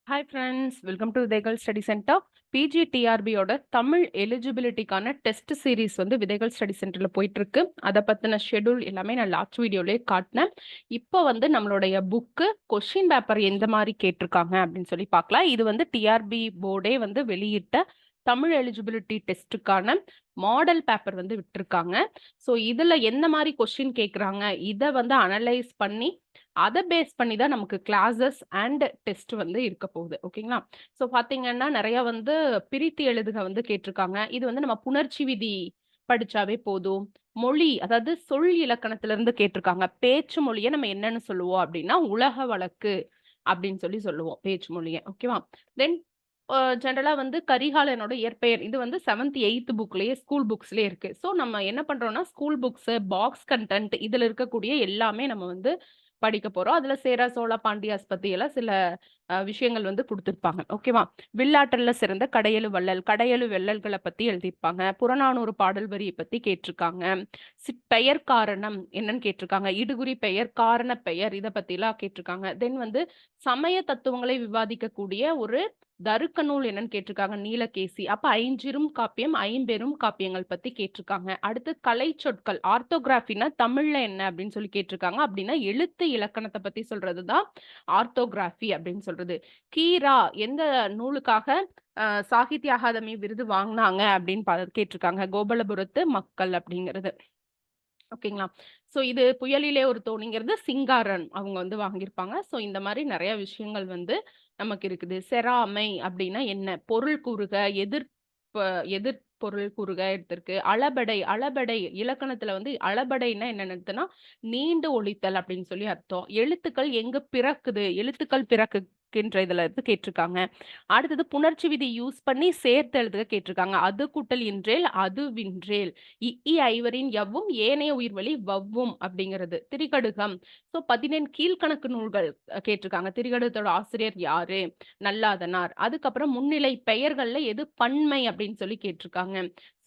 Hi friends, welcome to Vidhaigal study center. பிஜிடிஆர்பியோட தமிழ் எலிஜிபிலிட்டிக்கான test series வந்து விதைகள் ஸ்டடி சென்டர்ல போயிட்டு இருக்கு. அதை பத்தின ஷெட்யூல் எல்லாமே நான் லாஸ்ட் வீடியோலயே காட்டினேன். இப்போ வந்து நம்மளுடைய புக்கு கொஷின் பேப்பர் எந்த மாதிரி கேட்டிருக்காங்க அப்படின்னு சொல்லி பார்க்கலாம். இது வந்து டிஆர்பி போர்டே வந்து வெளியிட்ட தமிழ் எலிஜிபிலிட்டி டெஸ்ட்டுக்கான மாடல் பேப்பர் வந்து விட்டுருக்காங்க. ஸோ இதுல எந்த மாதிரி கொஸ்டின் கேட்குறாங்க, இதை வந்து அனலைஸ் பண்ணி அதை பேஸ் பண்ணி தான் நமக்கு கிளாஸஸ் அண்ட் டெஸ்ட் வந்து இருக்க போகுது. ஓகேங்களா? ஸோ பார்த்தீங்கன்னா நிறைய வந்து பிரித்து எழுதுக வந்து கேட்டிருக்காங்க. இது வந்து நம்ம புணர்ச்சி விதி படிச்சாவே போதும். மொழி, அதாவது சொல் இலக்கணத்துல இருந்து கேட்டிருக்காங்க. பேச்சு மொழியை நம்ம என்னன்னு சொல்லுவோம் அப்படின்னா உலக வழக்கு அப்படின்னு சொல்லி சொல்லுவோம் பேச்சு மொழியை. ஓகேவா? தென் ஜென்ரலா வந்து கரிகாலனோட இயற்பெயர் இது வந்து 7th 8th புக்லயே ஸ்கூல் புக்ஸ்லயே இருக்கு. ஸோ நம்ம என்ன பண்றோம்னா ஸ்கூல் புக்ஸ், பாக்ஸ் கண்டென்ட் இதுல இருக்கக்கூடிய எல்லாமே நம்ம வந்து படிக்க போறோம். அதுல சேர, சோழ, பாண்டியாஸ் பத்தி எல்லாம் சில விஷயங்கள் வந்து குடுத்திருப்பாங்க. ஓகேவா? வில்லாற்றல்ல சிறந்த கடையெழு வள்ளல், கடையெழு வெள்ளல்களை பத்தி எழுதியிருப்பாங்க. புறநானூறு பாடல் வரியை பத்தி கேட்டிருக்காங்க. பெயர் காரணம் என்னன்னு கேட்டிருக்காங்க. இடுகுறி பெயர், காரண பெயர் இத பத்தி எல்லாம் கேட்டிருக்காங்க. தென் வந்து சமய தத்துவங்களை விவாதிக்கக்கூடிய ஒரு தருக்க நூல் என்னன்னு கேட்டிருக்காங்க. நீலகேசி. அப்ப ஐஞ்சிறும் காப்பியம், ஐம்பெரும் காப்பியங்கள் பத்தி கேட்டிருக்காங்க. அடுத்து கலை சொற்கள், ஆர்த்தோகிராஃபின்னா தமிழ்ல என்ன அப்படின்னு சொல்லி கேட்டிருக்காங்க. அப்படின்னா எழுத்து இலக்கணத்தை பத்தி சொல்றதுதான் ஆர்த்தோகிராஃபி அப்படின்னு சொல்றது. கீரா எந்த நூலுக்காக சாகித்ய அகாதமி விருது வாங்கினாங்க அப்படின்னு கேட்டிருக்காங்க. கோபாலபுரத்து மக்கள் அப்படிங்கிறது. ஓகேங்களா? ஸோ இது புயலிலே ஒரு தோணிங்கிறது சிங்காரன் அவங்க வந்து வாங்கியிருப்பாங்க. ஸோ இந்த மாதிரி நிறைய விஷயங்கள் வந்து நமக்கு இருக்குது. செராமை அப்படின்னா என்ன? பொருள் கூறுக, எதிர்பொருள் கூறுக எடுத்திருக்கு. அளபெடை, அளபெடை இலக்கணத்துல வந்து அளபெடைன்னா என்னன்னு அர்த்தம்னா நீண்டு ஒலித்தல் அப்படின்னு சொல்லி அர்த்தம். எழுத்துக்கள் எங்க பிறக்குது? எழுத்துக்கள் பிறக்குகின்ற இதுல இருந்து கேட்டிருக்காங்க. அடுத்தது புணர்ச்சி விதி யூஸ் பண்ணி சேர்த்து எழுதுக கேட்டிருக்காங்க. அது கூட்டல் இன்றேல், அது வின்றேல். ஐவரின் எவ்வும் ஏனைய உயிர்வழி வவ்வும் அப்படிங்கிறது. திரிகடுகம். ஸோ 14 கீழ்கணக்கு நூல்கள் கேட்டிருக்காங்க. திரிகடுகத்தோட ஆசிரியர் யாரு? நல்லாதனார். அதுக்கப்புறம் முன்னிலை பெயர்கள்ல எது பன்மை அப்படின்னு சொல்லி கேட்டிருக்காங்க.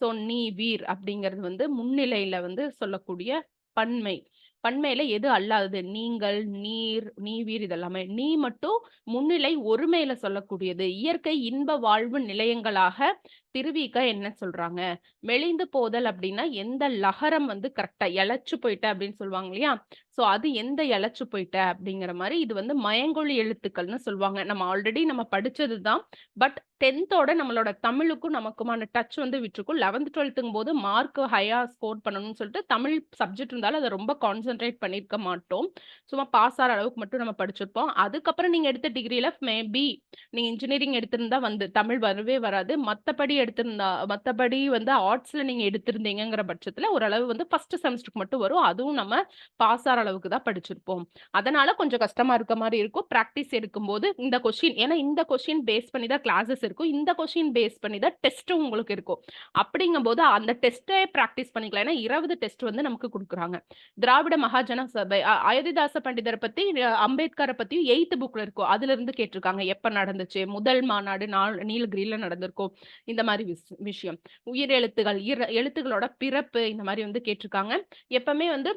ஸோ நீ, வீர் அப்படிங்கிறது வந்து முன்னிலையில வந்து சொல்லக்கூடிய பன்மை. பன்மையில எது அல்லாதது? நீங்கள், நீர், நீவீர் இதெல்லாமே. நீ மட்டும் முன்னிலை ஒருமையில சொல்லக்கூடியது. இயற்கை இன்ப வாழ்வு நிலையங்களாக திருவிக என்ன சொல்றாங்க? மெலிந்து போதல் அப்படின்னா எந்த லகரம் வந்து கரெக்ட்டா இளைச்சு போயிட்ட அப்படின்னு சொல்லுவாங்க இல்லையா? ஸோ அது எந்த இளைச்சு போயிட்ட அப்படிங்கிற மாரி இது வந்து மயங்கொலி எழுத்துக்கள்னு சொல்லுவாங்க. நம்ம ஆல்ரெடி நம்ம படிச்சது தான். பட் 10த்தோட நம்மளோட தமிழுக்கும் நமக்குமான டச் வந்து விட்டுருக்கும். 11th 12ங்கும்போது மார்க் ஹையா ஸ்கோர் பண்ணணும்னு சொல்லிட்டு தமிழ் சப்ஜெக்ட் இருந்தாலும் அத ரொம்ப கான்சன்ட்ரேட் பண்ணியிருக்க மாட்டோம். சும்மா பாஸ் ஆற அளவுக்கு மட்டும் நம்ம படிச்சிருப்போம். அதுக்கப்புறம் நீங்க எடுத்த டிகிரில மேபி நீங்க இன்ஜினியரிங் எடுத்திருந்தா வந்து தமிழ் வரவே வராது. மத்தபடி வந்து ஆர்ட்ஸ்ல நீங்க எடுத்திருந்தீங்கங்கிற பட்சத்துல ஓரளவு வந்து ஃபர்ஸ்ட் செமஸ்டருக்கு மட்டும் வரும். அதுவும் நம்ம பாஸ் ஆற அளவுக்கு தான் படிச்சிருப்போம். அதனால கொஞ்சம் கஷ்டமா இருக்க மாரி இருக்கும். பிராக்டிஸ் எடுக்கும்போது இந்த கொஸ்டின் ஏன்னா இந்த கொஸ்டின் பேஸ் பண்ணி தான் கிளாஸஸ் இருக்கும். இந்த கொஸ்டின் பேஸ் பண்ணி தான் டெஸ்ட்டும் உங்களுக்கு இருக்கும். அப்படிங்கும்போது அந்த டெஸ்ட்டே பிராக்டிஸ் பண்ணிக்கலாம். ஏன்னா 20 டெஸ்ட் வந்து நமக்கு குடுக்குறாங்க. திராவிட மகாஜன சபை அயோத்திதாச பண்டிதரை பத்தி அம்பேத்கரை பத்தியும் 8th புக்ல இருக்கும். அதுல இருந்து கேட்டிருக்காங்க. எப்ப நடந்துச்சு? முதல் மாநாடு நீலகிரியில நடந்திருக்கும். இந்த மாரி விஷயம். உயிர் எழுத்துகள், எழுத்துகளோட பிறப்பு இந்த மாரி வந்து கேட்டிருக்காங்க. எப்பவுமே வந்து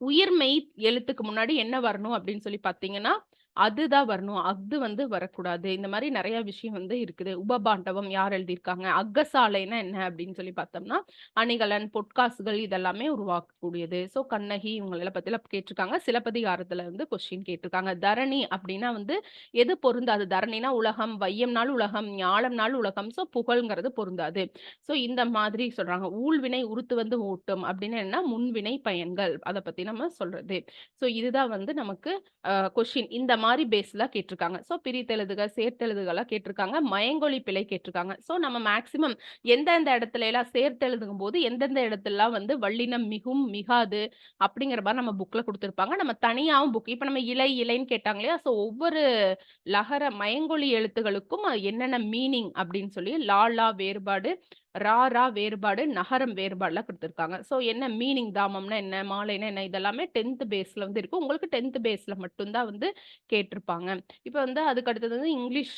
உயிர்மெய் எழுத்துக்கு முன்னாடி என்ன வரணும் அப்படின்னு சொல்லி பார்த்தீங்கன்னா, அதுதான் வரணும். அது வந்து வரக்கூடாது. இந்த மாரி நெறைய விஷயம் வந்து இருக்குது. உபபாண்டவம் யார் எழுதியிருக்காங்க? அக்கசாலைன்னா என்ன அப்படின்னு சொல்லி பார்த்தோம்னா, அணிகலன், பொற்காசுகள் இதெல்லாமே உருவாக்கக்கூடியது. ஸோ கண்ணகி இவங்கள பத்திலாம் கேட்டிருக்காங்க. சிலப்பதிகாரத்துல வந்து கொஸ்டின் கேட்டிருக்காங்க. தரணி அப்படின்னா வந்து எது பொருந்தாது? தரணினா உலகம், வையம்னால் உலகம், ஞாலம்னால் உலகம். ஸோ புகழ்ங்கிறது பொருந்தாது. ஸோ இந்த மாதிரி சொல்றாங்க. ஊழ்வினை உருத்து வந்து ஓட்டும் அப்படின்னு என்ன? முன்வினை பயன்கள். அத பத்தி நம்ம சொல்றது. ஸோ இதுதான் வந்து நமக்கு கொஸ்டின் இந்த மாரி பேஸ்ல கேட்டிருக்காங்க. ஸோ பிரித்தெழுதுக, சேர்த்தெழுதுகலாம் கேட்டிருக்காங்க. மயங்கொலி பிழை கேட்டிருக்காங்க. ஸோ நம்ம மேக்ஸிமம் எந்தெந்த இடத்துலலாம் சேர்த்தெழுதுங்கும்போது எந்தெந்த இடத்துலலாம் வந்து வல்லினம் மிகும், மிகாது அப்படிங்கிற மாரி நம்ம புக்ல குடுத்திருப்பாங்க. நம்ம தனியாவும் இப்ப நம்ம இலைன்னு கேட்டாங்க இல்லையா? ஸோ ஒவ்வொரு மயங்கொலி எழுத்துகளுக்கும் அது என்னென்ன மீனிங் அப்படின்னு சொல்லி லா வேறுபாடு ரா வேறுபாடு, நகரம் வேறுபாடுலாம் குடுத்துருக்காங்க. ஸோ என்ன மீனிங் தாமம்னா என்ன? மாலைன்னா என்ன? இதெல்லாமே 10த் பேஸ்ல வந்து இருக்கும். உங்களுக்கு 10த் பேஸ்ல மட்டும் தான் வந்து கேட்டிருப்பாங்க. இப்ப வந்து அதுக்கு அடுத்தது வந்து இங்கிலீஷ்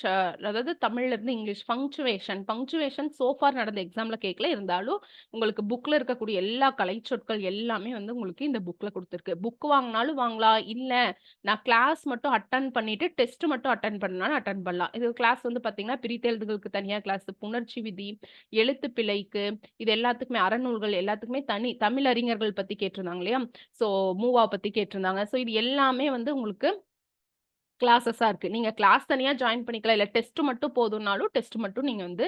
அதாவது தமிழ்ல இருந்து இங்கிலீஷ் பங்க்சுவேஷன் சோ ஃபார் நடந்த எக்ஸாம்ல கேட்கல. இருந்தாலும் உங்களுக்கு புக்ல இருக்கக்கூடிய எல்லா கலைச்சொற்கள் எல்லாமே வந்து உங்களுக்கு இந்த புக்ல குடுத்துருக்கு. புக் வாங்குனாலும் வாங்கலாம். இல்ல நான் கிளாஸ் மட்டும் அட்டெண்ட் பண்ணிட்டு டெஸ்ட் மட்டும் அட்டெண்ட் பண்ணனாலும் அட்டெண்ட் பண்ணலாம். இது கிளாஸ் வந்து பார்த்தீங்கன்னா, பிரித்தெழுதுகளுக்கு தனியா கிளாஸ், புணர்ச்சி விதி, எழுத்து பிழைக்கு, இது எல்லாத்துக்குமே அறநூல்கள் எல்லாத்துக்குமே தனி தமிழ் அறிஞர்கள் பத்தி கேட்டிருந்தாங்க இல்லையா? ஸோ மூவா பத்தி கேட்டிருந்தாங்க. ஸோ இது எல்லாமே வந்து உங்களுக்கு கிளாஸஸா இருக்கு. நீங்க கிளாஸ் தனியா ஜாயின் பண்ணிக்கலாம். இல்ல டெஸ்ட் மட்டும் போதும்னாலும், டெஸ்ட் மட்டும் நீங்க வந்து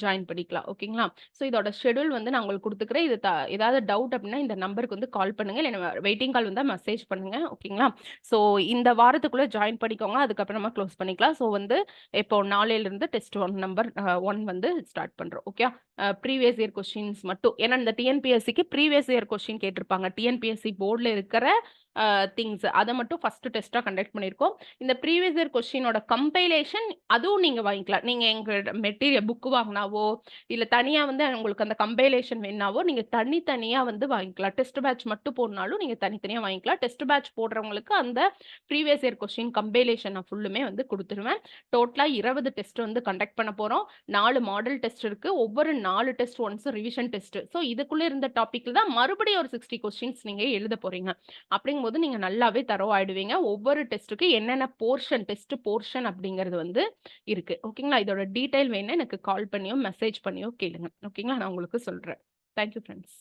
ஜாயின் பண்ணிக்கலாம். ஓகேங்களா? ஸோ இதோட ஷெட்யூல் வந்து நான் உங்களுக்கு குடுத்துக்கிறேன். இது ஏதாவது டவுட் அப்டின்னா இந்த நம்பருக்கு வந்து கால் பண்ணுங்க. இல்ல வெயிட்டிங் கால் வந்தா மெசேஜ் பண்ணுங்க. ஓகேங்களா? ஸோ இந்த வாரத்துக்குள்ள ஜாயின் பண்ணிக்கோங்க. அதுக்கப்புறமா க்ளோஸ் பண்ணிக்கலாம். ஸோ வந்து இப்போ நாளையிலிருந்து டெஸ்ட் 1 நம்பர் 1 வந்து ஸ்டார்ட் பண்றோம். ஓகே? ப்ரீவியஸ் இயர் கொஸ்டின்ஸ் மட்டும். ஏன்னா இந்த டிஎன்பிஎஸ்சிக்கு ப்ரீவியஸ் இயர் கொஸ்டின் கேட்டிருப்பாங்க. டிஎன்பிஎஸ்சி போர்ட்ல இருக்கிற திங்ஸ் அத மட்டும் ஃபர்ஸ்ட் டெஸ்ட்டா கண்டக்ட் பண்ணியிருக்கோம். இந்த ப்ரீவியஸ் இயர் கொஸ்டினோட கம்பைலேஷன் அதுவும் நீங்க வாங்கிக்கலாம். நீங்க எங்க மெட்டீரியல் புக் வாங்குனாவோ, இல்ல தனியா வந்து உங்களுக்கு அந்த கம்பைலேஷன் வேணுனாவோ, நீங்க தனித்தனியா வந்து வாங்கிக்கலாம். டெஸ்ட் பேட்ச் மட்டும் போடனாலும் நீங்க தனித்தனியா வாங்கிக்கலாம். டெஸ்ட் பேட்ச் போடுறவங்களுக்கு அந்த ப்ரீவியஸ் இயர் கொஸ்டின் கம்பைலேஷன் நான் ஃபுல்லுமே வந்து குடுத்துருவேன். டோட்டலா 20 டெஸ்ட் வந்து கண்டக்ட் பண்ண போறோம். 4 மாடல் டெஸ்ட் இருக்கு. ஒவ்வொரு 4 test once revision test. So இதுக்குள்ள இருந்த டாபிக்ல தான் மறுபடியும் ஒரு 60 கொஸ்டின்ஸ் நீங்க எழுத போறீங்க. அப்படிங்கும்போது நீங்க நல்லாவே தரோவா ஆயிடுவீங்க. ஒவ்வொரு டெஸ்ட்டுக்கு என்னென்ன டெஸ்ட் போர்ஷன் அப்படிங்கிறது வந்து இருக்கு. ஓகேங்களா? இதோட டீட்டெயில் வேணும்னா எனக்கு கால் பண்ணியோ, மெசேஜ் பண்ணியோ கேளுங்க. ஓகேங்களா? நான் உங்களுக்கு சொல்றேன். Thank you friends.